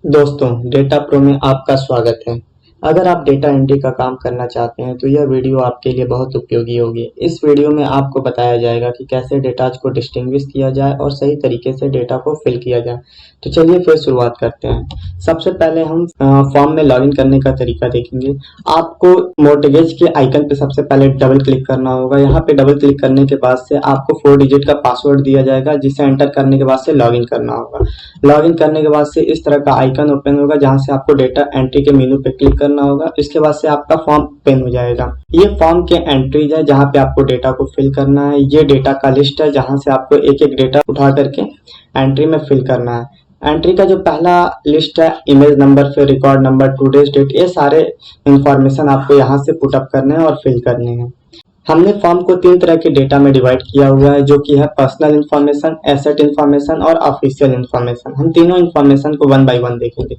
दोस्तों, data pro में आपका स्वागत है। अगर आप डेटा एंट्री का काम करना चाहते हैं तो यह वीडियो आपके लिए बहुत उपयोगी होगी। इस वीडियो में आपको बताया जाएगा कि कैसे डेटाज को डिस्टिंग्विश किया जाए और सही तरीके से डेटा को फिल किया जाए। तो चलिए फिर शुरुआत करते हैं। सबसे पहले हम फॉर्म में लॉगिन करने का तरीका देखेंगे। आपको मॉर्टगेज के आइकन पे सबसे पहले डबल क्लिक करना होगा। यहाँ पे डबल क्लिक करने के बाद से आपको 4 डिजिट का पासवर्ड दिया जाएगा, जिसे एंटर करने के बाद से लॉगिन करना होगा। लॉगिन करने के बाद से इस तरह का आइकन ओपन होगा, जहां से आपको डेटा एंट्री के मेनू पे क्लिक करना होगा। इसके बाद से आपका फॉर्म ओपन हो जाएगा। ये फॉर्म के एंट्रीज है जहां पे आपको डेटा को फिल करना है। ये डेटा का लिस्ट है जहां से आपको एक एक डेटा उठा करके एंट्री में फिल करना है। एंट्री का जो पहला लिस्ट है, इमेज नंबर, फिर रिकॉर्ड नंबर, टुडेज डेट, ये सारे इंफॉर्मेशन आपको यहाँ से पुट अप करने हैं और फिल करने हैं। हमने फॉर्म को 3 तरह के डेटा में डिवाइड किया हुआ है, जो कि है पर्सनल इंफॉर्मेशन, एसेट इंफॉर्मेशन और ऑफिशियल इंफॉर्मेशन। हम तीनों इंफॉर्मेशन को 1 बाय 1 देखेंगे।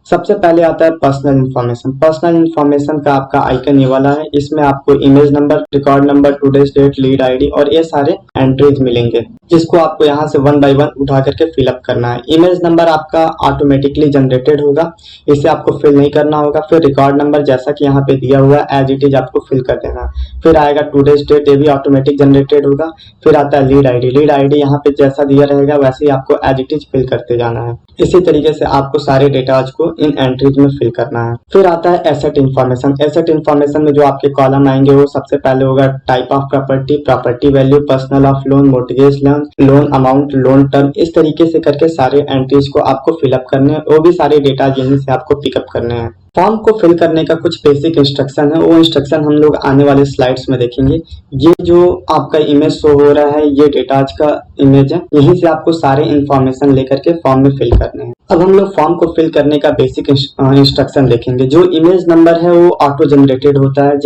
सबसे पहले आता है पर्सनल इंफॉर्मेशन। पर्सनल इंफॉर्मेशन का आपका आइकन ये वाला है। इसमें आपको image number, record number, today's date, lead ID और ये सारे एंट्रीज मिलेंगे, जिसको आपको यहाँ से 1 बाय 1 उठा करके फिलअप करना है। इमेज नंबर आपका ऑटोमेटिकली जनरेटेड होगा, इसे आपको फिल नहीं करना होगा। फिर रिकॉर्ड नंबर जैसा कि यहाँ पे दिया हुआ है एज इट इज आपको फिल कर देना है। फिर आएगा टुडेज डेट, ये भी ऑटोमेटिक जनरेटेड होगा। फिर आता है लीड आईडी। लीड आईडी यहाँ पे जैसा दिया रहेगा वैसे ही आपको एज इट इज फिल करते जाना है। इसी तरीके से आपको सारे डेटाज को इन एंट्रीज में फिल करना है। फिर आता है एसेट इंफॉर्मेशन। एसेट इंफॉर्मेशन में जो आपके कॉलम आएंगे वो सबसे पहले होगा type of property, property value, personal of loan, mortgage loan, loan amount, loan term. इस तरीके से करके सारे एंट्रीज को आपको फिलअप करने हैं। वो भी सारे डेटा यहीं से आपको पिकअप करने हैं। फॉर्म को फिल करने का कुछ बेसिक इंस्ट्रक्शन है, वो इंस्ट्रक्शन हम लोग आने वाले स्लाइड्स में देखेंगे। ये जो आपका इमेज शो हो रहा है, ये डेटाज का इमेज है। यहीं से आपको सारे इंफॉर्मेशन लेकर के फॉर्म में फिल करने हैं। अब हम लोग फॉर्म को फिल करने का बेसिक इंस्ट्रक्शन देखेंगे। जो इमेज नंबर है वो ऑटो जनरेटेड होता है,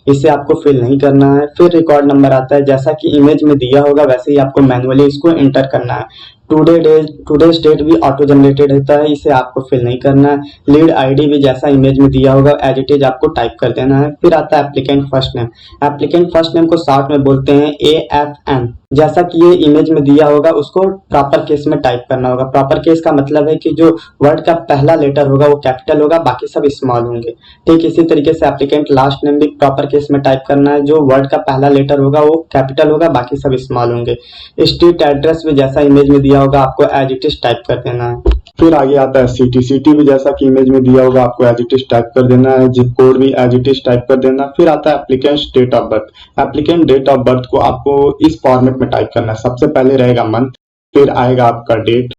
इसे आपको फिल नहीं करना है। फिर रिकॉर्ड नंबर आता है, जैसा कि इमेज में दिया होगा वैसे ही आपको मैनुअली इसको एंटर करना है। टुडेज डेट भी ऑटो जनरेटेड होता है, इसे आपको फिल नहीं करना है। लीड आईडी भी जैसा इमेज में दिया होगा एज इट इज आपको टाइप कर देना है। फिर आता है applicant first name. Applicant first name को शॉर्ट में बोलते हैं AFN। जैसा कि ये इमेज में दिया होगा उसको प्रॉपर केस में टाइप करना होगा। प्रॉपर केस का मतलब है कि जो वर्ड का पहला लेटर होगा वो कैपिटल होगा, बाकी सब स्मॉल होंगे। ठीक इसी तरीके से एप्लीकेंट लास्ट नेम भी प्रॉपर केस में टाइप करना है। जो वर्ड का पहला लेटर होगा वो कैपिटल होगा, बाकी सब स्मॉल होंगे। स्ट्रीट एड्रेस भी जैसा इमेज में दिया होगा आपको एज इट इज टाइप कर देना है। फिर आगे आता है सिटी। सिटी भी जैसा कि इमेज में दिया होगा आपको एज इट इज टाइप कर देना है। जिप कोड भी एज इट इज टाइप कर देना। फिर आता है applicant date of birth. Applicant date of birth को आपको इस फॉर्मेट में टाइप करना है। सबसे पहले रहेगा मंथ, फिर आएगा आपका डेट,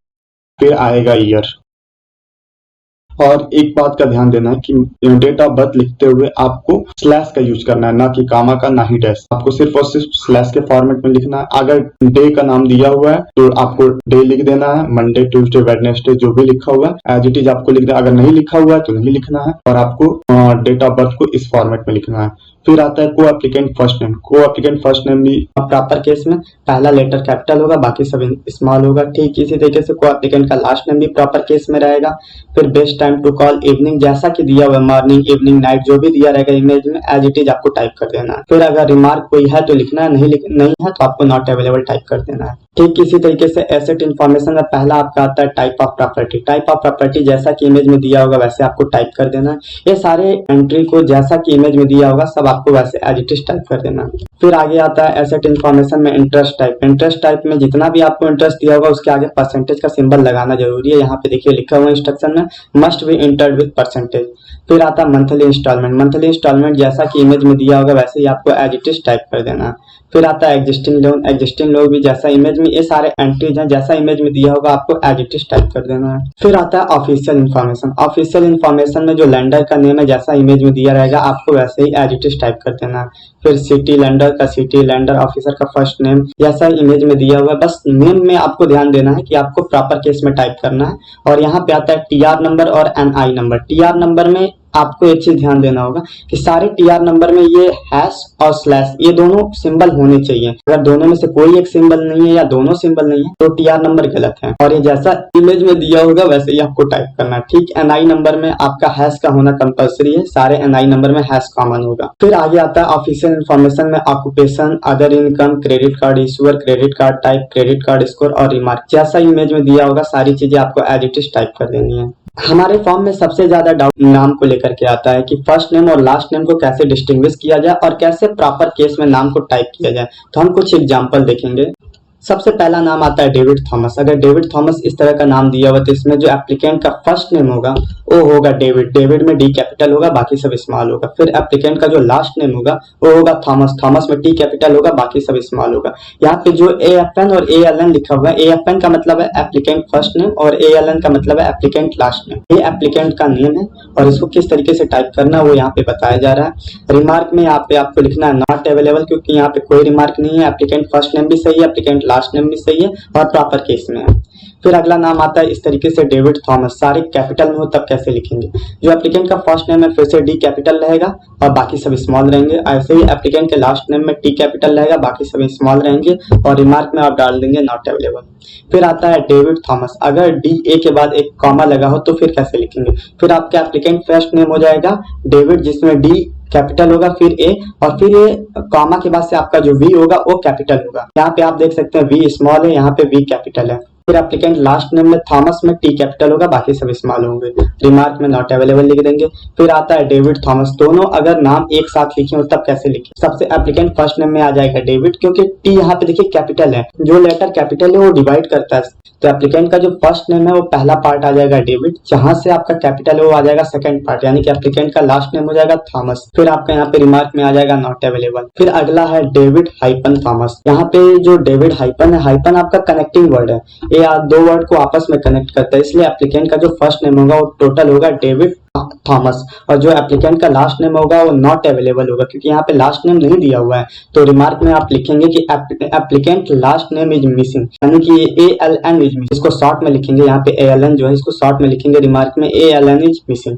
फिर आएगा ईयर। और एक बात का ध्यान देना है कि डेट ऑफ बर्थ लिखते हुए आपको स्लैश का यूज करना है, ना कि कामा का, ना ही डैश। आपको सिर्फ और सिर्फ स्लैश के फॉर्मेट में लिखना है। अगर डे का नाम दिया हुआ है तो आपको डे लिख देना है। मंडे, ट्यूसडे, वेडनेसडे जो भी लिखा हुआ है एज इट इज आपको लिख देना। अगर नहीं लिखा हुआ है तो नहीं लिखना है और आपको डेट ऑफ बर्थ को इस फॉर्मेट में लिखना है। फिर आता है को एप्लीकेंट फर्स्ट नेम। को एप्लीकेंट फर्स्ट नेम भी प्रॉपर केस में पहला लेटर कैपिटल होगा, बाकी सब स्मॉल होगा। ठीक इसी तरीके से को एप्लीकेंट का लास्ट नेम भी प्रॉपर केस में रहेगा। फिर best time to call evening, जैसा कि दिया हुआ मॉर्निंग, इवनिंग, नाइट जो भी दिया रहेगा इमेज में एज इट इज आपको टाइप कर देना है। फिर अगर रिमार्क कोई है तो लिखना है, नहीं है तो आपको नॉट अवेलेबल टाइप कर देना है। ठीक इसी तरीके से एसेट इंफॉर्मेशन में पहला आपका आता है type of property. Type of property जैसा कि इमेज में दिया होगा वैसे आपको टाइप कर देना है। ये सारे एंट्री को जैसा कि इमेज में दिया होगा सब आपको वैसे एज इट इज टाइप कर देना है। फिर आगे आता है एसेट इंफॉर्मेशन में इंटरेस्ट टाइप। इंटरेस्ट टाइप में जितना भी आपको इंटरेस्ट दिया होगा उसके आगे परसेंटेज का सिंबल लगाना जरूरी है। यहाँ पे देखिए लिखा हुआ इंस्ट्रक्शन में must be entered with percentage. फिर आता है मंथली इंस्टॉलमेंट। मंथली इंस्टॉलमेंट जैसा कि इमेज में दिया होगा वैसे ही आपको एज इट इज टाइप कर देना है। फिर आता है एग्जिस्टिंग लोन। एग्जिस्टिंग लोन भी जैसा इमेज में, ये सारे एंट्रीज हैं जैसा इमेज में दिया होगा आपको एज इट इज टाइप कर देना है। फिर आता है ऑफिशियल इन्फॉर्मेशन। ऑफिशियल इन्फॉर्मेशन में जो लैंडर का नेम है जैसा इमेज में दिया रहेगा आपको वैसे ही एज इट इज टाइप कर देना है। फिर सिटी, लैंडर का सिटी, लैंडर ऑफिसर का फर्स्ट नेम जैसा इमेज में दिया हुआ है। बस नेम में आपको ध्यान देना है कि आपको प्रॉपर केस में टाइप करना है। और यहाँ पे आता है TR नंबर और NI नंबर। TR नंबर में आपको एक चीज ध्यान देना होगा कि सारे TR नंबर में ये हैश और स्लैश ये दोनों सिंबल होने चाहिए। अगर दोनों में से कोई एक सिंबल नहीं है या दोनों सिंबल नहीं है तो TR नंबर गलत है। और ये जैसा इमेज में दिया होगा वैसे ही आपको टाइप करना है। ठीक NI नंबर में आपका हैश का होना कंपलसरी है, सारे NI नंबर में हैश कॉमन होगा। फिर आगे आता है ऑफिशियल इन्फॉर्मेशन में occupation, other income, credit card issuer, credit card type, credit card score और रिमार्क। जैसा इमेज में दिया होगा सारी चीजें आपको एज इट इज टाइप कर देनी है। हमारे फॉर्म में सबसे ज्यादा डाउट नाम को लेकर के आता है कि फर्स्ट नेम और लास्ट नेम को कैसे डिस्टिंग्विश किया जाए और कैसे प्रॉपर केस में नाम को टाइप किया जाए। तो हम कुछ एग्जांपल देखेंगे। सबसे पहला नाम आता है डेविड थॉमस। अगर डेविड थॉमस इस तरह का नाम दिया हुआ तो इसमें जो एप्लीकेंट का फर्स्ट नेम होगा वो होगा डेविड। डेविड में डी कैपिटल होगा, बाकी सब स्मॉल होगा। फिर एप्लीकेंट का जो लास्ट नेम होगा वो होगा थॉमस। थॉमस में टी कैपिटल होगा, बाकी सब स्मॉल होगा। यहाँ पे जो AFN और ALN लिखा हुआ है, AFN का मतलब है एप्लीकेंट फर्स्ट नेम और ALN का मतलब है एप्लीकेंट लास्ट नेम। ये एप्लीकेंट का नेम है और इसको किस तरीके से टाइप करना है वो यहाँ पे बताया जा रहा है। रिमार्क में यहाँ पे आपको लिखना है नॉट अवेलेबल, क्योंकि यहाँ पे कोई रिमार्क नहीं है। एप्लीकेंट फर्स्ट नेम भी सही है, एप्लीकेंट लास्ट नेम भी सही है और प्रॉपर केस में है। फिर अगला नाम आता है इस तरीके से डेविड थॉमस। सारे कैपिटल में हो तब कैसे लिखेंगे। जो एप्लीकेंट का फर्स्ट नेम है फिर से डी कैपिटल रहेगा और बाकी सब स्मॉल रहेंगे। ऐसे ही एप्लीकेंट के लास्ट नेम में टी कैपिटल रहेगा, बाकी सब स्मॉल रहेंगे और रिमार्क में आप डाल देंगे नॉट अवेलेबल। फिर आता है डेविड थॉमस। अगर DA के बाद एक कॉमा लगा हो तो फिर कैसे लिखेंगे। फिर आपका एप्लीकेंट फर्स्ट नेम हो जाएगा डेविड, जिसमें डी कैपिटल होगा, फिर A और फिर ये कॉमा के बाद से आपका जो V होगा वो कैपिटल होगा। यहाँ पे आप देख सकते हैं V स्मॉल है, यहाँ पे V कैपिटल है। फिर एप्लीकेंट लास्ट नेम में थॉमस में टी कैपिटल होगा, बाकी सब स्मॉल होंगे। रिमार्क में नॉट अवेलेबल लिख देंगे। फिर आता है डेविड थॉमस। दोनों अगर नाम एक साथ लिखे हो तब कैसे लिखें। सबसे एप्लीकेंट फर्स्ट नेम में आ जाएगा डेविड, क्योंकि टी यहाँ पे देखिए कैपिटल है। जो लेटर कैपिटल है वो डिवाइड करता है, तो एप्लीकेंट का जो फर्स्ट नेम है वो पहला पार्ट आ जाएगा डेविड, जहां से आपका कैपिटल है वो आ जाएगा सेकंड पार्ट, यानी कि एप्लीकेंट का लास्ट नेम हो जाएगा थॉमस। फिर आपका यहाँ पे रिमार्क में आ जाएगा नॉट अवेलेबल। फिर अगला है डेविड हाइपन थॉमस। यहाँ पे जो डेविड हाइपन है, हाइपन आपका कनेक्टिंग वर्ड है, ये दो वर्ड को आपस में कनेक्ट करता है, इसलिए एप्लीकेंट का जो फर्स्ट नेम होगा वो टोटल होगा डेविड थॉमस और जो एप्लीकेंट का लास्ट नेम होगा वो नॉट अवेलेबल होगा, क्योंकि यहाँ पे लास्ट नेम नहीं दिया हुआ है। तो रिमार्क में आप लिखेंगे कि applicant last name is missing, यानी कि ALN इज मिसिंग। इसको शॉर्ट में लिखेंगे, यहाँ पे ALN जो है इसको शॉर्ट में लिखेंगे, रिमार्क में ALN इज मिसिंग।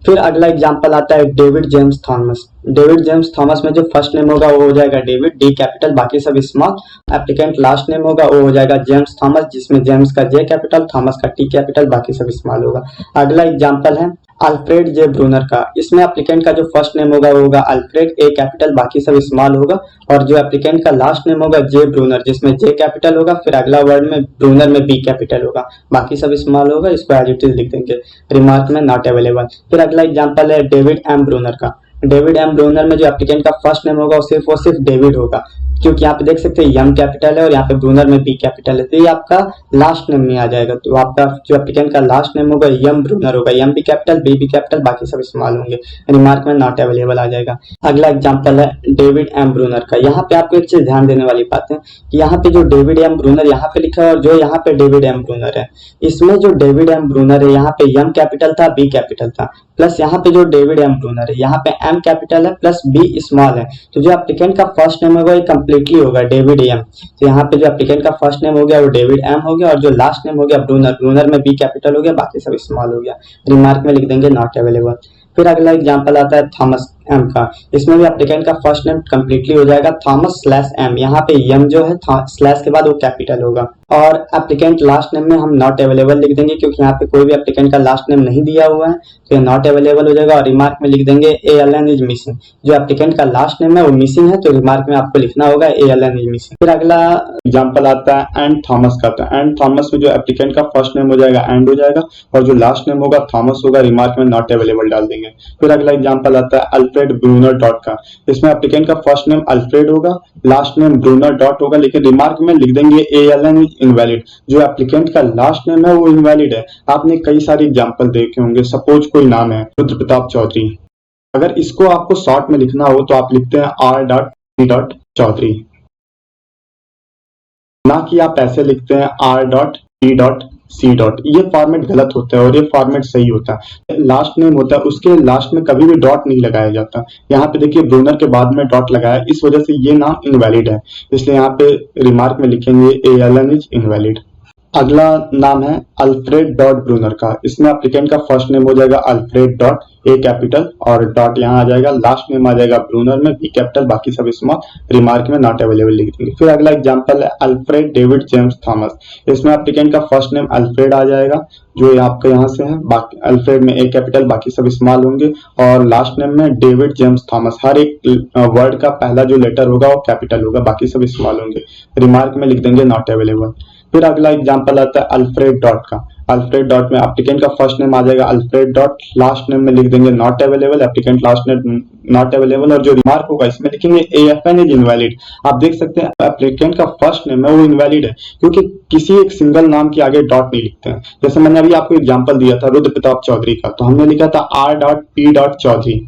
फिर अगला एग्जांपल आता है David James Thomas. David James Thomas में जो फर्स्ट नेम होगा वो हो जाएगा डेविड, डी कैपिटल, बाकी सब स्मॉल। एप्लीकेंट लास्ट नेम होगा वो हो जाएगा जेम्स थॉमस, जिसमें जेम्स का जे कैपिटल, थॉमस का टी कैपिटल, बाकी सब स्मॉल होगा। अगला एग्जांपल है अल्फ्रेड जे ब्रूनर का। इसमें एप्लीकेंट का जो फर्स्ट नेम होगा वो होगा अल्फ्रेड, ए कैपिटल, बाकी सब स्मॉल होगा। और जो एप्लीकेंट का लास्ट नेम होगा जे ब्रूनर, जिसमें जे कैपिटल होगा, फिर अगला वर्ड में ब्रूनर में बी कैपिटल होगा, बाकी सब स्मॉल होगा। इसको एज इट इज लिख देंगे, रिमार्क में नॉट अवेलेबल। फिर अगला एग्जांपल है डेविड एम ब्रूनर का। डेविड एम ब्रूनर में जो एप्लीकेंट का फर्स्ट नेम होगा वो सिर्फ डेविड होगा, क्योंकि यहाँ पे देख सकते हैं एम कैपिटल है और यहाँ पे ब्रूनर में बी कैपिटल है, तो ये आपका लास्ट नेम में आ जाएगा। तो आपका जो एप्लीकेंट का लास्ट नेम होगा एम ब्रूनर होगा, M B capital, B capital, बाकी सब स्मॉल होंगे, रिमार्क में नॉट अवेलेबल आ जाएगा। अगला एग्जांपल है डेविड एम ब्रूनर का। यहाँ पे आपको एक चीज ध्यान देने वाली बात है कि यहाँ पे जो डेविड एम ब्रूनर यहाँ पे लिखा है और जो यहाँ पे डेविड एम ब्रूनर है, इसमें जो डेविड एम ब्रूनर है यहाँ पे एम कैपिटल था, बी कैपिटल था, प्लस यहाँ पे जो डेविड एम ब्रूनर है यहाँ पे एम कैपिटल है प्लस बी स्मॉल है। तो जो एप्लीकेंट का फर्स्ट नेम होगा ये कंप्लीटली होगा डेविड एम। तो यहाँ पे जो एप्लीकेंट का फर्स्ट नेम हो गया वो डेविड एम हो गया और जो लास्ट नेम हो गया ब्रूनर, ब्रूनर में बी कैपिटल हो गया, बाकी सब स्मॉल हो गया, रिमार्क में लिख देंगे नॉट अवेलेबल। फिर अगला एग्जांपल आता है थॉमस एम का। इसमें भी एप्लीकेंट का फर्स्ट नेम कंप्लीटली हो जाएगा थॉमस स्लैश एम, यहाँ पे एम जो है स्लैश के बाद वो कैपिटल होगा। और एप्लीकेंट लास्ट नेम में हम नॉट अवेलेबल लिख देंगे, क्योंकि यहाँ पे कोई भी एप्लीकेंट का लास्ट नेम नहीं दिया हुआ है, तो ये नॉट अवेलेबल हो जाएगा। और रिमार्क में लिख देंगे ALN इज मिसिंग। जो एप्लीकेंट का लास्ट नेम है वो मिसिंग है, तो रिमार्क में आपको लिखना होगा ALN इज मिसिंग। फिर अगला एग्जांपल आता है एंड थॉमस का। तो एंड थॉमस में जो एप्लीकेंट का फर्स्ट नेम हो जाएगा एंड हो जाएगा और जो लास्ट नेम होगा थॉमस होगा, रिमार्क में नॉट अवेलेबल डाल देंगे। फिर अगला एग्जांपल आता है अल्फ्रेड ब्रूनर डॉट का। इसमें एप्लीकेंट का फर्स्ट नेम अल्फ्रेड होगा, लास्ट नेम ब्रूनर डॉट होगा, लेकिन रिमार्क में लिख देंगे ALN इज इनवैलिड। जो एप्लीकेंट का लास्ट नेम है वो इनवैलिड है। आपने कई सारे एग्जांपल देखे होंगे। सपोज कोई नाम है रुद्र प्रताप चौधरी, अगर इसको आपको शॉर्ट में लिखना हो तो आप लिखते हैं R.P.चौधरी, ना कि आप ऐसे लिखते हैं R.P.C. ये फॉर्मेट गलत होता है और ये फॉर्मेट सही होता है। लास्ट नेम होता है उसके लास्ट में कभी भी डॉट नहीं लगाया जाता। यहाँ पे देखिए ब्रूनर के बाद में डॉट लगाया, इस वजह से ये नाम इनवैलिड है, इसलिए यहाँ पे रिमार्क में लिखेंगे ALN इज इनवैलिड। अगला नाम है अल्फ्रेड डॉट ब्रूनर का। इसमें एप्लीकेंट का फर्स्ट नेम हो जाएगा अल्फ्रेड डॉट, ए कैपिटल और डॉट यहाँ आ जाएगा, लास्ट नेम आ जाएगा ब्रूनर में बी कैपिटल, बाकी सब स्मॉल, रिमार्क में नॉट अवेलेबल लिख देंगे। फिर अगला एग्जांपल है अल्फ्रेड डेविड जेम्स थॉमस। इसमें एप्लीकेंट का फर्स्ट नेम अल्फ्रेड आ जाएगा जो आपका यहाँ से है, बाकी अल्फ्रेड में ए कैपिटल, बाकी सब स्मॉल होंगे और लास्ट नेम में डेविड जेम्स थॉमस। हर एक वर्ड का पहला जो लेटर होगा वो कैपिटल होगा, बाकी सब स्मॉल होंगे, रिमार्क में लिख देंगे नॉट अवेलेबल। फिर अगला एग्जांपल आता है अल्फ्रेड डॉट का। अल्फ्रेड डॉट में एप्लीकेंट का फर्स्ट नेम आ जाएगा अल्फ्रेड डॉट, लास्ट नेम में लिख देंगे not available, applicant last name not available, और जो रिमार्क होगा इसमें लिखेंगे AFN इज इनवैलिड। आप देख सकते हैं एप्लीकेंट का फर्स्ट नेम है वो इनवैलिड है, क्योंकि किसी एक सिंगल नाम के आगे डॉट नहीं लिखते हैं। जैसे मैंने अभी आपको एग्जांपल दिया था रुद्र प्रताप चौधरी का, तो हमने लिखा था R.P. चौधरी।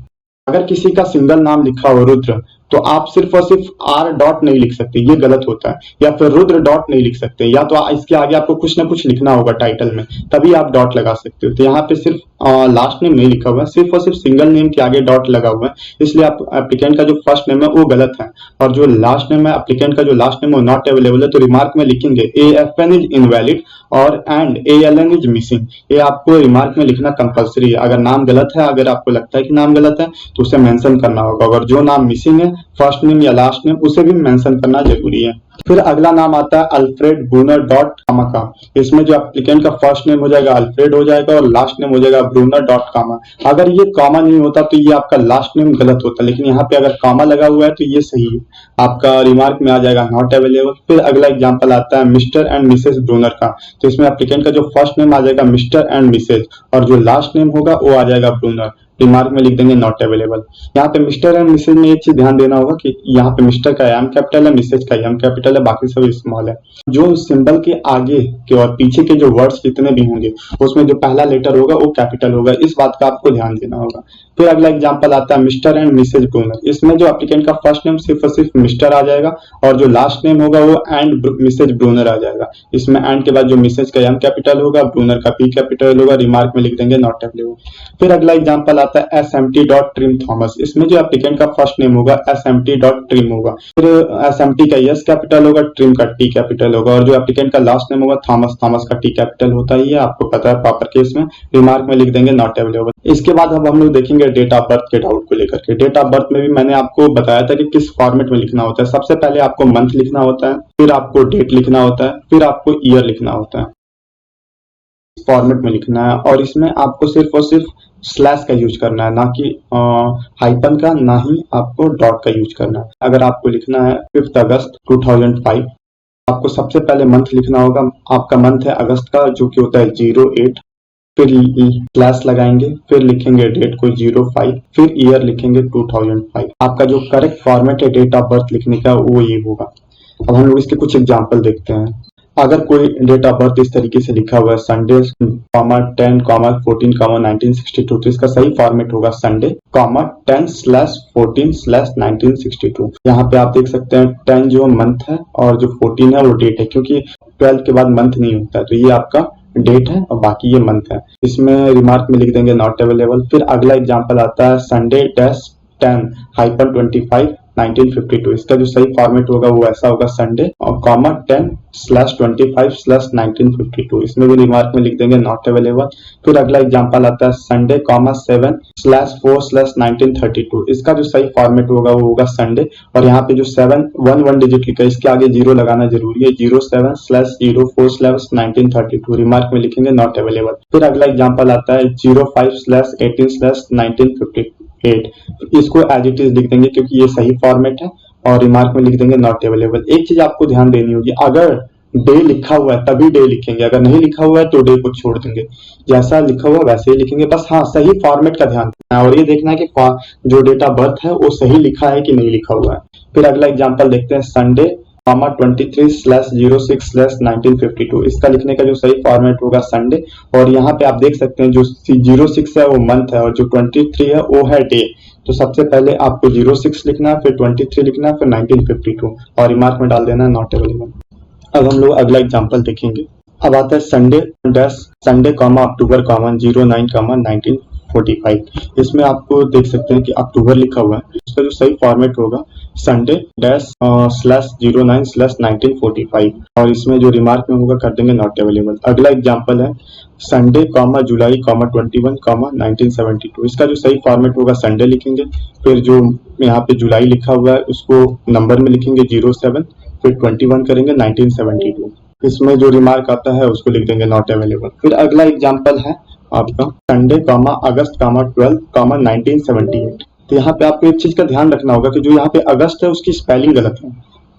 अगर किसी का सिंगल नाम लिखा हो रुद्र, तो आप सिर्फ और सिर्फ R डॉट नहीं लिख सकते, ये गलत होता है। या फिर रुद्र डॉट नहीं लिख सकते, या तो इसके आगे आपको कुछ ना कुछ लिखना होगा टाइटल में, तभी आप डॉट लगा सकते हो। तो यहाँ पे सिर्फ लास्ट नेम नहीं लिखा हुआ है, सिर्फ और सिर्फ सिंगल नेम के आगे डॉट लगा हुआ है, इसलिए आप एप्लीकेंट का जो फर्स्ट नेम है वो गलत है। और जो लास्ट नेम है एप्लीकेंट का, जो लास्ट नेम है नॉट अवेलेबल है, तो रिमार्क में लिखेंगे AFN इज इनवैलिड और एंड ALN इज मिसिंग। ये आपको रिमार्क में लिखना कंपलसरी है। अगर नाम गलत है, अगर आपको लगता है कि नाम गलत है, तो उसे मेंशन करना होगा। अगर जो नाम मिसिंग है फर्स्ट नेम या लास्ट नेम, उसे भी मेंशन करना जरूरी है। फिर अगला नाम आता है अल्फ्रेड ब्रूनर डॉट कामा का। इसमें जो एप्लीकेंट का फर्स्ट नेम हो जाएगा अल्फ्रेड हो जाएगा और लास्ट नेम हो जाएगा ब्रूनर डॉट कामा। अगर ये कामा नहीं होता तो ये आपका लास्ट नेम गलत होता, लेकिन यहाँ पे अगर कामा लगा हुआ है तो ये सही है, आपका रिमार्क में आ जाएगा नॉट अवेलेबल। फिर अगला एग्जांपल आता है मिस्टर एंड मिसेस ब्रूनर का, तो इसमें एप्लीकेंट का जो फर्स्ट नेम आ जाएगा मिस्टर एंड मिसेस और जो लास्ट नेम होगा वो आ जाएगा ब्रूनर, रिमार्क में लिख देंगे नॉट अवेलेबल। यहाँ पे मिस्टर एंड मिसेज में एक चीज ध्यान देना होगा कि यहाँ पे मिस्टर का एम कैपिटल है, मिसेज का एम कैपिटल है, बाकी सब स्मॉल है। जो सिंबल के आगे के और पीछे के जो वर्ड्स जितने भी होंगे उसमें जो पहला लेटर होगा वो कैपिटल होगा, इस बात का आपको ध्यान देना होगा। फिर अगला एग्जांपल आता है मिस्टर एंड मिसेज ब्रूनर। इसमें जो एप्लीकेंट का फर्स्ट नेम सिर्फ और सिर्फ मिस्टर आ जाएगा और जो लास्ट नेम होगा वो एंड मिसेज ब्रूनर आ जाएगा। इसमें एंड के बाद जो मिसेज का एम कैपिटल होगा, ब्रूनर का पी कैपिटल होगा, रिमार्क में लिख देंगे नॉट अवेलेबल। फिर अगला एग्जांपल आता है SMT.Trim थॉमस। इसमें जो एप्लीकेंट का फर्स्ट नेम होगा SMT.Trim होगा, फिर SMT का S कैपिटल होगा, ट्रिम का T कैपिटल होगा और जो एप्लीकेंट का लास्ट नेम होगा थॉमस, थॉमस का T कैपिटल होता ही है, आपको पता है प्रॉपर केस में, रिमार्क में लिख देंगे नॉट अवेलेबल। इसके बाद अब हम लोग देखेंगे डेट ऑफ बर्थ के डाउट को लेकर के। डेट ऑफ बर्थ में भी मैंने आपको बताया था कि किस फॉर्मेट में लिखना होता है। सबसे पहले आपको मंथ लिखना होता है, फिर आपको डेट लिखना होता है, फिर आपको ईयर लिखना होता है, फॉर्मेट में लिखना है। और इसमें आपको सिर्फ और सिर्फ स्लैश का यूज करना है, ना कि हाइपन का, ना ही आपको डॉट का यूज करना है। अगर आपको लिखना है 5 अगस्त 2005, आपको सबसे पहले मंथ लिखना होगा। आपका मंथ है अगस्त का, जो कि होता है 08, फिर स्लैश लगाएंगे, फिर लिखेंगे डेट को 05, फिर ईयर लिखेंगे 2005। आपका जो करेक्ट फॉर्मेट है डेट ऑफ बर्थ लिखने का वो ये होगा। अब हम लोग इसके कुछ एग्जाम्पल देखते हैं। अगर कोई डेट ऑफ बर्थ इस तरीके से लिखा हुआ है संडे 10,14,1962, तो इसका सही फॉर्मेट होगा संडे 10/14/1962। यहाँ पे आप देख सकते हैं 10 जो मंथ है और जो 14 है वो डेट है, क्योंकि 12 के बाद मंथ नहीं होता है, तो ये आपका डेट है और बाकी ये मंथ है। इसमें रिमार्क में लिख देंगे नॉट अवेलेबल। फिर अगला एग्जांपल आता है संडे 10/25/1952। इसका जो सही फॉर्मेट होगा वो ऐसा होगा संडे 10/25/1952। इसमें भी रिमार्क में लिख देंगे नॉट अवेलेबल। फिर अगला एग्जांपल आता है संडे 7/4/1932। इसका जो सही फॉर्मेट होगा वो होगा संडे, और यहाँ पे जो 7 1 डिजिट लिखा है इसके आगे 0 लगाना जरूरी है, 07/04/1932। रिमार्क में लिखेंगे नॉट अवेलेबल। फिर अगला एग्जांपल आता है 05/18/1958। इसको एज इट इज लिख देंगे क्योंकि ये सही फॉर्मेट है, और रिमार्क में लिख देंगे नॉट अवेलेबल। एक चीज आपको ध्यान देनी होगी, अगर डे लिखा हुआ है तभी डे लिखेंगे, अगर नहीं लिखा हुआ है तो डे को छोड़ देंगे। जैसा लिखा हुआ वैसे ही लिखेंगे, बस हाँ सही फॉर्मेट का ध्यान रखना है और ये देखना है कि जो डेट ऑफ बर्थ है वो सही लिखा है कि नहीं लिखा हुआ है। फिर अगला एग्जाम्पल देखते हैं संडे 23/06/1952। इसका लिखने का जो सही फॉर्मेट होगा संडे, और यहाँ पे आप देख सकते हैं जो 06 है वो मंथ है और जो 23 है वो है डे। तो सबसे पहले आपको 06 लिखना है, फिर 23 लिखना है, फिर 1952 और रिमार्क में डाल देना है नॉट अवेलेबल। अब हम लोग अगला एग्जाम्पल देखेंगे। अब आता है संडे अक्टूबर 09/1945। इसमें आपको देख सकते हैं कि अक्टूबर लिखा हुआ है, उसका जो सही फॉर्मेट होगा संडे /09/1945 और इसमें जो रिमार्क में होगा कर देंगे नॉट अवेलेबल। अगला एग्जाम्पल है संडे जुलाई 21/1972। इसका जो सही फॉर्मेट होगा संडे लिखेंगे, फिर जो यहाँ पे जुलाई लिखा हुआ है उसको नंबर में लिखेंगे 07, फिर 21 करेंगे 1972। इसमें जो रिमार्क आता है उसको लिख देंगे नॉट अवेलेबल। फिर अगला एग्जाम्पल है आपका संडे अगस्त 12/1978। तो यहाँ पे आपको एक चीज का ध्यान रखना होगा कि जो यहाँ पे अगस्त है उसकी स्पेलिंग गलत है,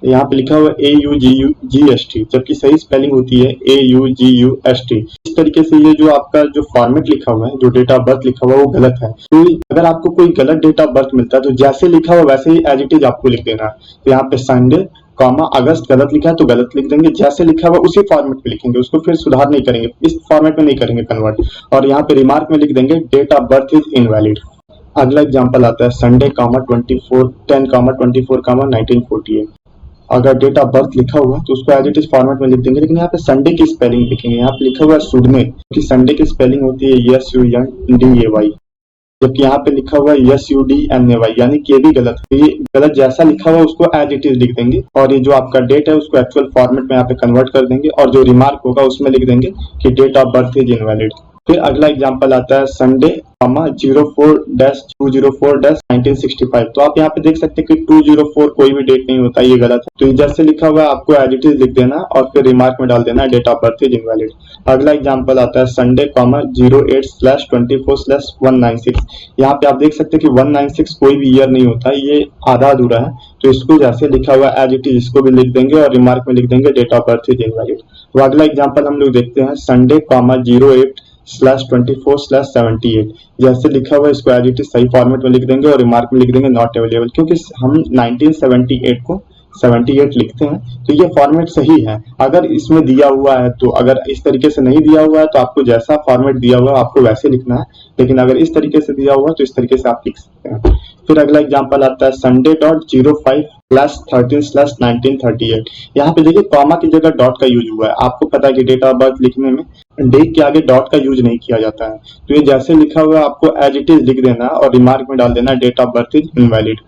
यहाँ पे लिखा हुआ AUGUGST, जबकि सही स्पेलिंग होती है AUGUST। इस तरीके से ये जो आपका जो फॉर्मेट लिखा हुआ है, जो डेट ऑफ बर्थ लिखा हुआ है, वो गलत है। तो अगर आपको कोई गलत डेट ऑफ बर्थ मिलता है तो जैसे लिखा हुआ वैसे ही एज इट इज आपको लिख देना है। तो यहाँ पे संडे कॉमा अगस्त गलत लिखा है तो गलत लिख देंगे, जैसे लिखा हुआ उसी फॉर्मेट में लिखेंगे, उसको फिर सुधार नहीं करेंगे, इस फॉर्मेट में नहीं करेंगे कन्वर्ट। और यहाँ पे रिमार्क में लिख देंगे date of birth is invalid. अगला एग्जांपल आता है संडे 10/24/1948। अगर डेट ऑफ बर्थ लिखा हुआ है तो उसको एज इट इज फॉर्मेट में लिख देंगे, लेकिन यहाँ पे संडे की स्पेलिंग लिखेंगे। यहाँ पे लिखा हुआ है सुडने, कि संडे की स्पेलिंग होती है SUNDAY, जबकि यहाँ पे लिखा हुआ है SUDNAY, यानी कि ये भी गलत है। ये गलत जैसा लिखा हुआ है उसको एज इट इज लिख देंगे, और ये जो आपका डेट है उसको एक्चुअल फॉर्मेट में यहाँ पे कन्वर्ट कर देंगे, और जो रिमार्क होगा उसमें लिख देंगे कि date of birth is invalid. फिर अगला एग्जांपल आता है संडे 04-204-1965। तो आप यहाँ पे देख सकते हैं कि 204 कोई भी डेट नहीं होता, ये गलत है। तो जैसे लिखा हुआ है आपको एज इट इज लिख देना और फिर रिमार्क में डाल देना date of birth is invalid. अगला एग्जांपल आता है संडे 08/24/196। यहाँ पे आप देख सकते हैं कि 196 कोई भी ईयर नहीं होता, ये आधा अधूरा है। तो इसको जैसे लिखा हुआ एज इट इज इसको भी लिख देंगे और रिमार्क में लिख देंगे date of birth is invalid. तो अगला एग्जांपल हम लोग देखते हैं संडे 08/24/78। जैसे लिखा हुआ है इसको एज इट इज सही फॉर्मेट में लिख देंगे और रिमार्क में लिख देंगे नॉट अवेलेबल, क्योंकि हम 1978 को 78 लिखते हैं, तो ये फॉर्मेट सही है। अगर इसमें दिया हुआ है तो, अगर इस तरीके से नहीं दिया हुआ है तो आपको जैसा फॉर्मेट दिया हुआ है आपको वैसे लिखना है, लेकिन अगर इस तरीके से दिया हुआ है तो इस तरीके से आप लिख सकते हैं। फिर अगला एग्जांपल आता है Sunday.05/13/1938। यहाँ पे देखिए कॉमा की जगह डॉट का यूज हुआ है। आपको पता है कि डेट ऑफ बर्थ लिखने में डेट के आगे डॉट का यूज नहीं किया जाता है, तो ये जैसे लिखा हुआ है आपको एज इट इज लिख देना और रिमार्क में डाल देना date of birth is invalid.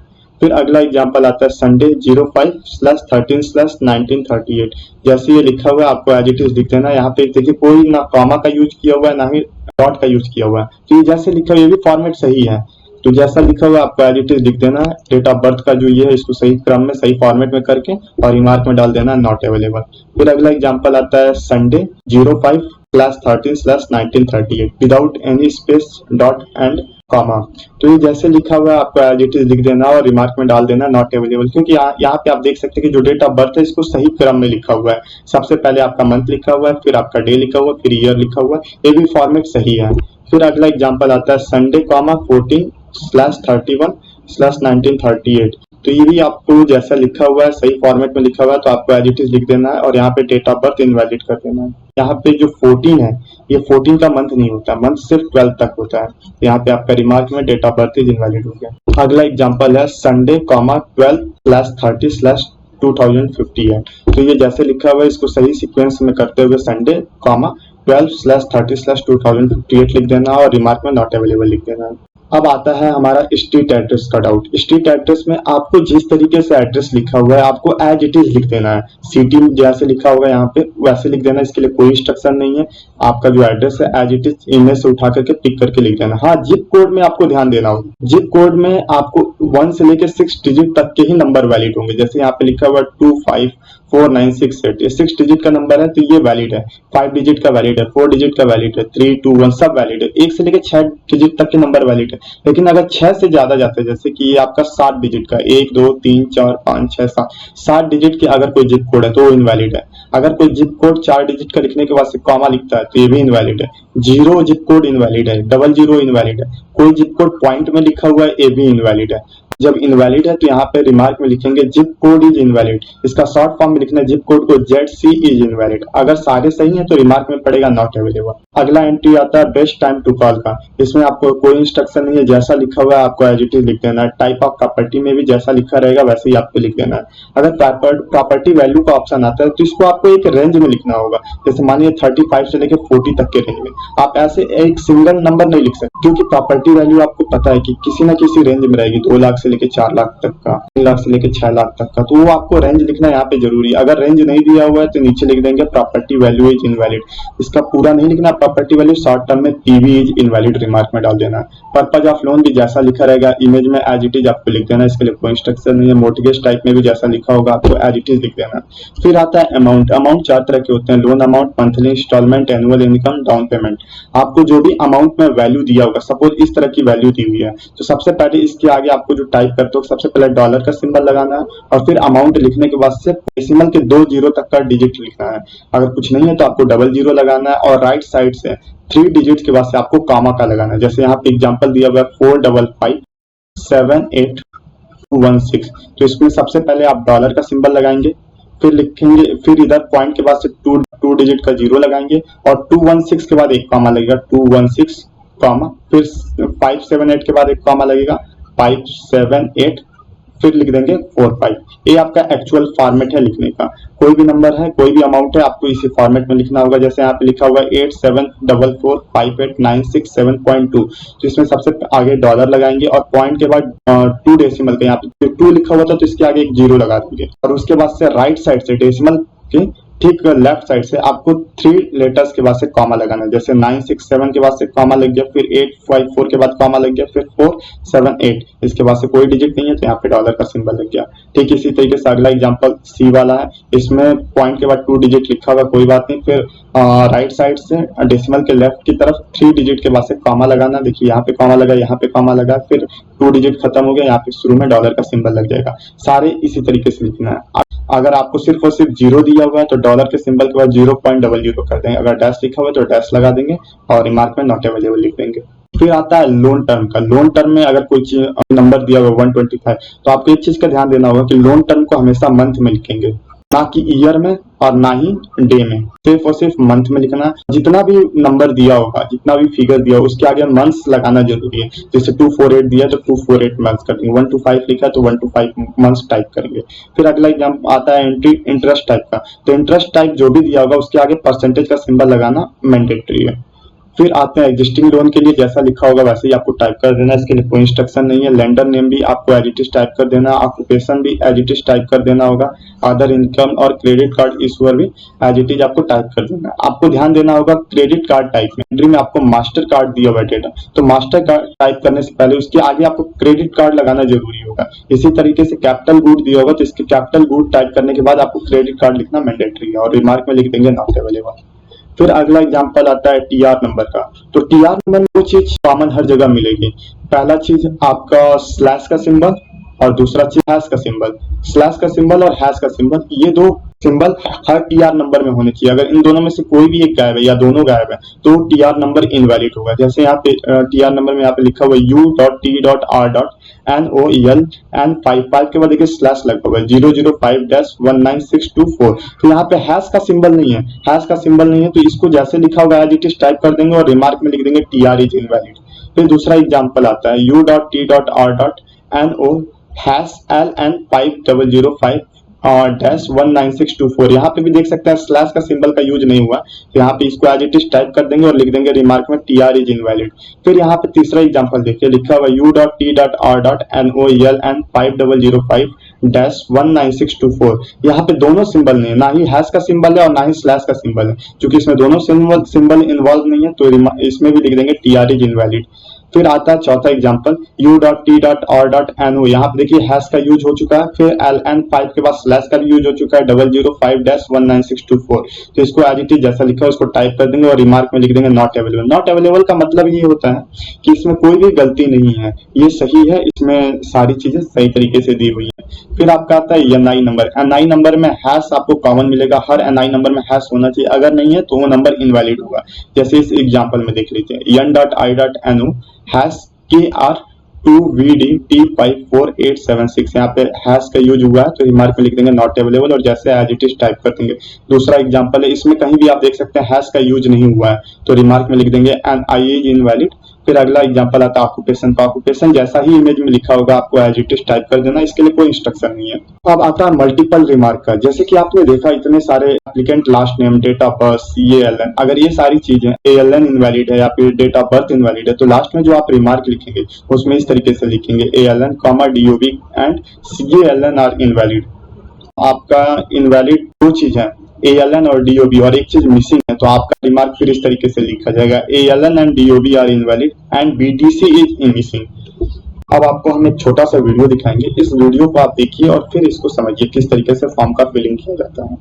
फिर अगला एग्जांपल आता है संडे 05/13/1938। जैसे ये लिखा हुआ है आपको एज इट इज लिख देना। यहाँ पे देखिए कोई ना कॉमा का यूज किया हुआ है ना ही डॉट का यूज किया हुआ है, तो ये जैसे लिखा हुआ ये भी फॉर्मेट सही है। तो जैसा लिखा हुआ आपको एज इट इज लिख देना है, डेट ऑफ बर्थ का जो ये है इसको सही क्रम में सही फॉर्मेट में करके और रिमार्क में डाल देना नॉट अवेलेबल। फिर अगला एग्जांपल आता है Sunday 05/13/1938 without any space dot and comma. तो ये जैसे लिखा हुआ है आपको एज इट इज लिख देना और रिमार्क में डाल देना नॉट अवेलेबल, क्योंकि यहाँ पे आप देख सकते हैं कि जो डेट ऑफ बर्थ है इसको सही क्रम में लिखा हुआ है। सबसे पहले आपका मंथ लिखा हुआ है, फिर आपका डे लिखा हुआ है, फिर ईयर लिखा हुआ है, ये भी फॉर्मेट सही है। फिर अगला एग्जांपल आता है संडे 14/31/1938। तो ये भी आपको जैसा लिखा हुआ है सही फॉर्मेट में लिखा हुआ है तो आपको एज इट इज लिख देना है और यहाँ पे डेट ऑफ बर्थ इनवैलिड कर देना है। यहाँ पे जो 14 है ये 14 का मंथ नहीं होता, मंथ सिर्फ 12 तक होता है। यहाँ पे आपका रिमार्क में date of birth is invalid हो गया। अगला एग्जांपल है संडे 12/30/2050 है। तो ये जैसे लिखा हुआ है इसको सही सीक्वेंस में करते हुए संडे 12/30/2058 लिख देना और रिमार्क में नॉट अवेलेबल लिख देना। अब आता है हमारा स्ट्रीट एड्रेस का डाउट। स्ट्रीट एड्रेस में आपको जिस तरीके से एड्रेस लिखा हुआ है आपको एज इट इज लिख देना है। सिटी जैसे लिखा हुआ है यहाँ पे वैसे लिख देना, इसके लिए कोई इंस्ट्रक्शन नहीं है। आपका जो एड्रेस है एज इट इज इमेज से उठा करके पिक करके लिख देना। हाँ, जिप कोड में आपको ध्यान देना होगा। जिप कोड में आपको 1 से लेकर 6 डिजिट तक के ही नंबर वैलिड होंगे। जैसे यहाँ पे लिखा हुआ 254968, ये 6 डिजिट का नंबर है तो ये वैलिड है। 5 डिजिट का वैलिड है, 4 डिजिट का वैलिड है, 3, 2, 1 सब वैलिड है। 1 से लेकर 6 डिजिट तक के नंबर वैलिड है। लेकिन अगर 6 से ज्यादा जाते हैं, जैसे कि ये आपका 7 डिजिट का 1 2 3 4 5 6 7 डिजिट की अगर कोई जिप कोड है तो वो इनवैलिड है। अगर कोई जिप कोड 4 डिजिट का लिखने के बाद से कॉमा लिखता है तो ये भी इनवैलिड है। 0 जिप कोड इनवैलिड है, 00 इनवैलिड है, कोई जिप कोड पॉइंट में लिखा हुआ है ये भी इनवैलिड है। जब इनवैलिड है तो यहाँ पे रिमार्क में लिखेंगे जिप कोड इज इनवैलिड। इसका शॉर्ट फॉर्म में लिखना है जिप कोड को ZC इज इनवैलिड। अगर सारे सही हैं तो रिमार्क में पड़ेगा नॉट अवेलेबल। अगला एंट्री आता है बेस्ट टाइम टू कॉल का। इसमें आपको कोई इंस्ट्रक्शन नहीं है, जैसा लिखा हुआ है आपको एज इट इज लिख देना है। टाइप ऑफ प्रॉपर्टी में भी जैसा लिखा रहेगा वैसे ही आपको लिख देना है। अगर प्रॉपर्टी वैल्यू का ऑप्शन आता है तो इसको आपको एक रेंज में लिखना होगा। जैसे मानिए 35 से लेकर 40 तक के रेंज में। आप ऐसे एक सिंगल नंबर नहीं लिख सकते, क्योंकि प्रॉपर्टी वैल्यू आपको पता है कि किसी ना किसी रेंज में रहेगी, 2 लाख से लेकर 4 लाख तक का, 3 लाख से लेकर 6 लाख तक का। तो वो आपको रेंज लिखना यहाँ पे जरूरी है। अगर रेंज नहीं दिया हुआ है तो नीचे लिख देंगे प्रॉपर्टी वैल्यू इज इनवैलिड। इसका पूरा नहीं लिखना, प्रॉपर्टी वैल्यू शॉर्ट टर्म में PV इज इनवैलिड रिमार्क में डाल देना। पर्पज ऑफ लोन भी जैसा लिखा रहेगा इमेज में एज इट इज आपको लिख देना। इसके लिए कोई इंस्ट्रक्शन नहीं है। मोर्टगेज टाइप में भी जैसा लिखा होगा आपको एज इट इज लिख देना। फिर आता है अमाउंट। अमाउंट 4 तरह के होते हैं, loan amount, monthly instalment, annual income, down payment. आपको जो भी अमाउंट में वैल्यू दिया होगा, सपोज इस तरह की वैल्यू दी हुई है तो सबसे पहले इसके आगे आपको जो टाइप करते हो सबसे पहले डॉलर का सिंबल लगाना है और फिर अमाउंट लिखने के बाद से डेसिमल के 2 जीरो तक का डिजिट लिखना है। अगर कुछ नहीं है तो आपको डबल जीरो लगाना है और राइट साइड से 3 डिजिट के बाद से आपको कामा का लगाना है। जैसे यहाँ पे एग्जांपल दिया हुआ है 4557816। तो इसमें सबसे पहले आप डॉलर का सिंबल लगाएंगे, फिर लिखेंगे, फिर इधर पॉइंट के बाद से टू डिजिट का जीरो लगाएंगे और 216 के बाद एक कॉमा लगेगा 216 कॉमा, फिर 578 के बाद एक कॉमा लगेगा 578, फिर लिख देंगे 45। ये आपका एक्चुअल फॉर्मेट है लिखने का। कोई भी नंबर है, कोई भी अमाउंट है, आपको इसी फॉर्मेट में लिखना होगा। जैसे यहाँ पे लिखा हुआ 87445896.7.2, तो इसमें सबसे आगे डॉलर लगाएंगे और पॉइंट के बाद 2 डेसिमल का, यहाँ पे 2 लिखा हुआ था तो इसके आगे एक जीरो लगा देंगे और उसके बाद से राइट साइड से डेसिमल के ठीक लेफ्ट साइड से आपको 3 लेटर्स के बाद से कॉमा लगाना है। जैसे 967 के बाद से कॉमा लग गया, फिर 854 के बाद कॉमा लग गया, फिर 478, इसके बाद से कोई डिजिट नहीं है तो यहाँ पे डॉलर का सिंबल लग गया। ठीक इसी तरीके से अगला एग्जांपल सी वाला है, इसमें पॉइंट के बाद 2 डिजिट लिखा हुआ, कोई बात नहीं, फिर राइट साइड से डेसिमल के लेफ्ट की तरफ 3 डिजिट के बाद से कॉमा लगाना। देखिए यहाँ पे कॉमा लगा, यहाँ पे कॉमा लगा, फिर 2 डिजिट खत्म हो गया, यहाँ पे शुरू में डॉलर का सिंबल लग जाएगा। सारे इसी तरीके से लिखना है। अगर आपको सिर्फ और सिर्फ जीरो दिया हुआ है तो डॉलर के सिंबल के बाद 0.00 कर देंगे, अगर डैश लिखा हुआ है तो डैश लगा देंगे और रिमार्क में नॉट अवेलेबल लिख देंगे। फिर आता है लोन टर्म का। लोन टर्म में अगर कोई चीज नंबर दिया हुआ 125, तो आपको एक चीज का ध्यान देना होगा कि लोन टर्म को हमेशा मंथ में लिखेंगे, ना कि ईयर में और ना ही डे में, सिर्फ और सिर्फ मंथ में लिखना। जितना भी नंबर दिया होगा, जितना भी फिगर दिया होगा, उसके आगे मंथ्स लगाना जरूरी है। जैसे 248 दिया तो 248 मंथ्स कर देंगे, 125 लिखा तो 125 मंथ्स टाइप करेंगे। फिर अगला एग्जाम आता है इंटरेस्ट टाइप का। तो इंटरेस्ट टाइप जो भी दिया होगा उसके आगे परसेंटेज का सिंबल लगाना मैंडेटरी है। फिर आते हैं एग्जिस्टिंग लोन के लिए, जैसा लिखा होगा वैसे ही आपको टाइप कर देना, इसके लिए कोई इंस्ट्रक्शन नहीं है। लेंडर नेम भी आपको एज इट इज टाइप कर देना, ऑक्यूपेशन भी एज इट इज टाइप कर देना होगा, अदर इनकम और क्रेडिट कार्ड इशूअर भी एज इट इज आपको टाइप कर देना है। आपको ध्यान देना होगा क्रेडिट कार्ड टाइप में, एंट्री में आपको मास्टर कार्ड दिया हुआ डेटा, तो मास्टर कार्ड टाइप करने से पहले उसके आगे आपको क्रेडिट कार्ड लगाना जरूरी होगा। इसी तरीके से कैपिटल गुड दिया होगा तो इसके कैपिटल गुड टाइप करने के बाद आपको क्रेडिट कार्ड लिखना मैंडेटरी है और रिमार्क में लिख देंगे नॉट अवेलेबल। फिर अगला एग्जांपल आता है टीआर नंबर का। तो टीआर नंबर में वो चीज कॉमन हर जगह मिलेगी। पहला चीज आपका स्लैश का सिंबल और दूसरा चीज हैश का सिंबल। स्लैश का सिंबल और हैश का सिंबल, ये दो सिंबल हर टीआर नंबर में होने चाहिए। अगर इन दोनों में से कोई भी एक गायब है या दोनों गायब है तो टीआर नंबर इनवैलिड होगा। जैसे यहाँ पे टीआर नंबर में यहाँ पे लिखा हुआ U.T.R.N.O.E.L एंड 55 के बाद देखिए स्लैश लगा हुआ है 005-19624। तो यहाँ पे हैश का सिंबल नहीं है, हैश का सिंबल नहीं है तो इसको जैसे लिखा होगा एज इट इज टाइप कर देंगे और रिमार्क में लिख देंगे टीआर इज इनवैलिड। फिर दूसरा एग्जांपल आता है U.T.R.N.O #LN5005 -19624। यहाँ पे भी देख सकते हैं स्लैश का सिंबल का यूज नहीं हुआ, तो यहाँ पे इसको एज इट इज टाइप कर देंगे और लिख देंगे रिमार्क में टीआर इज इनवैलिड। फिर यहाँ पे तीसरा एग्जांपल देखिए, लिखा हुआ U.T.R.NOEL एंड 5005 -19624। यहाँ पे दोनों सिंबल नहीं है, ना ही हैश का सिंबल है और ना ही स्लैश का सिंबल है। क्योंकि इसमें दोनों सिंबल इन्वॉल्व नहीं है तो इसमें भी लिख देंगे टीआर इज इनवैलिड। फिर आता है चौथा एग्जांपल U.T.R.N.O। यहाँ पे देखिए हैश का यूज हो चुका है, फिर LN5 के बाद स्लैश का भी यूज हो चुका है 005-19624। तो इसको एज इट इज जैसा लिखा है उसको टाइप कर देंगे और रिमार्क में लिख देंगे नॉट अवेलेबल। नॉट अवेलेबल का मतलब ये होता है कि इसमें कोई भी गलती नहीं है, ये सही है, इसमें सारी चीजें सही तरीके से दी हुई है। फिर आपका आता है एनआई नंबर। एनआई नंबर में हैश आपको कॉमन मिलेगा, हर एनआई नंबर में हैश होना चाहिए, अगर नहीं है तो वो नंबर इनवैलिड होगा। जैसे इस एग्जांपल में देख लीजिए N.I.NO हैश KR2VDT54876। यहाँ पे हैश का यूज हुआ है तो रिमार्क में लिख देंगे नॉट अवेलेबल और जैसे एज इट इज टाइप कर देंगे। दूसरा एग्जांपल है, इसमें कहीं भी आप देख सकते हैं हैश का यूज नहीं हुआ है तो रिमार्क में लिख देंगे एनआई इज इनवैलिड। फिर अगला एग्जांपल आता है ऑक्यूपेशन। तो ऑक्यूपेशन जैसा ही इमेज में लिखा होगा आपको एज इट इज टाइप कर देना, इसके लिए कोई इंस्ट्रक्शन नहीं है। अब आता है मल्टीपल रिमार्क का। जैसे कि आपने देखा इतने सारे applicant last name, date of birth, CALN, अगर ये सारी चीजें ALN इनवैलिड है या फिर डेट ऑफ बर्थ इनवैलिड है तो लास्ट में जो आप रिमार्क लिखेंगे उसमें इस तरीके से लिखेंगे ALN, DOB and CALN are invalid. आपका इनवैलिड दो चीज है, ALN और DOB, और एक चीज मिसिंग है तो आपका रिमार्क फिर इस तरीके से लिखा जाएगा ALN and DOB are invalid and BTC is missing. अब आपको हम एक छोटा सा वीडियो दिखाएंगे, इस वीडियो को आप देखिए और फिर इसको समझिए किस तरीके से फॉर्म का फिलिंग किया जाता है।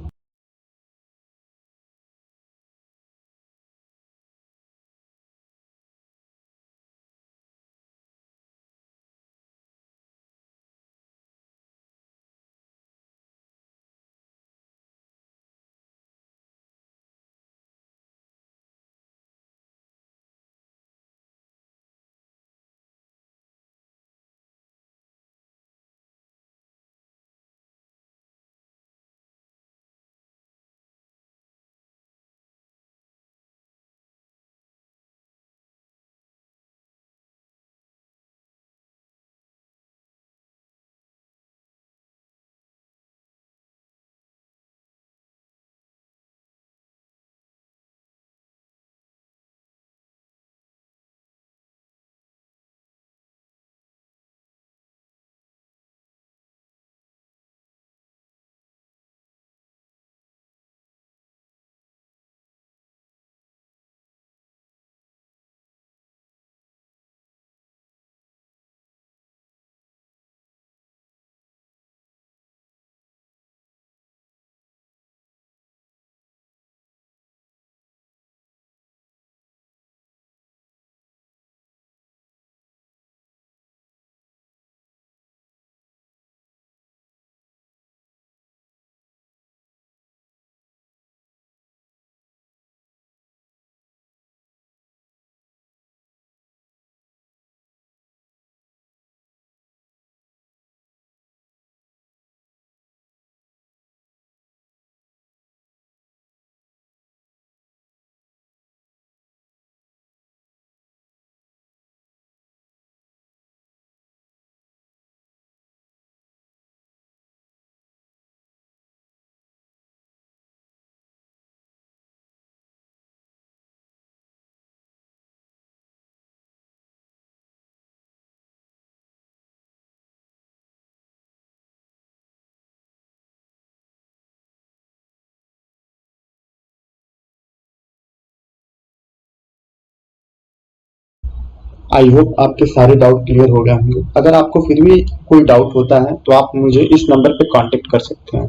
आई होप आपके सारे डाउट क्लियर हो गए होंगे। अगर आपको फिर भी कोई डाउट होता है तो आप मुझे इस नंबर पे कांटेक्ट कर सकते हैं।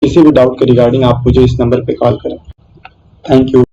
किसी भी डाउट के रिगार्डिंग आप मुझे इस नंबर पे कॉल करें। Thank you.